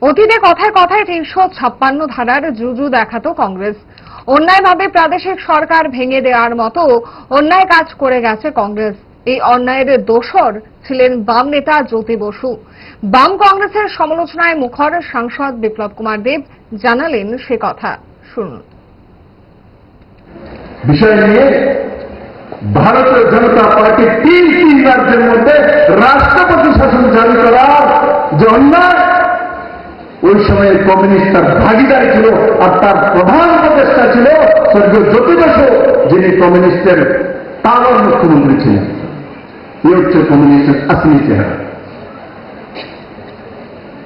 অতীতে কথায় কথায় ৩৫৬ ধারার জুজু দেখাতো কংগ্রেস। অন্যায়ভাবে প্রাদেশিক সরকার ভেঙে দেওয়ার মতো অন্যায় কাজ করে গেছে কংগ্রেস। এই অন্যায়ের দোসর ছিলেন বাম নেতা জ্যোতি বসু। বাম কংগ্রেসের সমালোচনায় মুখর সাংসদ বিপ্লব কুমার দেব জানালেন সে কথা, শুনুন। বিষয় নিয়ে ভারতীয় জনতা পার্টি তিন রাজ্যের মধ্যে রাষ্ট্রপতি শাসন জারি করার যে অন্যায়, ওই সময়ে কমিউনিস্ট তার ভাগিদার ছিল, আর তার প্রধান উপদেষ্টা ছিল স্বর্গীয় জ্যোতি বসু, যিনি কমিউনিস্টের তাওয়ার মুখ্যমন্ত্রী ছিলেন। এই হচ্ছে কমিউনিস্টের আসলি চেহারা।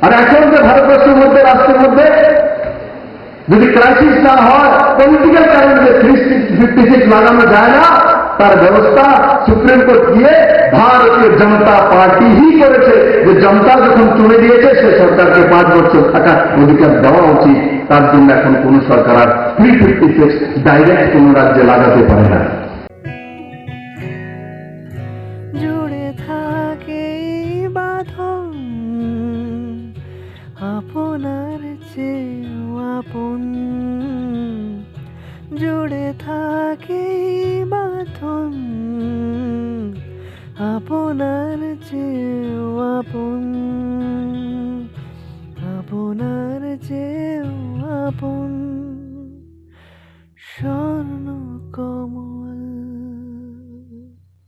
আর এখন যে ভারতবর্ষের মধ্যে, রাষ্ট্রের মধ্যে যদি ক্রাইসিস না হয়, পলিটিক্যাল কারণে 356 লাগানো যায় না, তার ব্যবস্থা সুপ্রিম কোর্ট দিয়ে ভারতীয় জনতা পার্টি হি করেছে। যে জনতা যখন চলে দিয়েছে, সে সরকারকে 5 বছর থাকার অধিকার দেওয়া উচিত। তার জন্য এখন কোন সরকার আর 356 ডাইরেক্ট কোন রাজ্যে লাগাতে পারে না। জুড়ে থাকে বাঁধন আপনার চেয়েও আপন, জুড়ে থাকে বাঁধন আপনার চেয়েও আপন।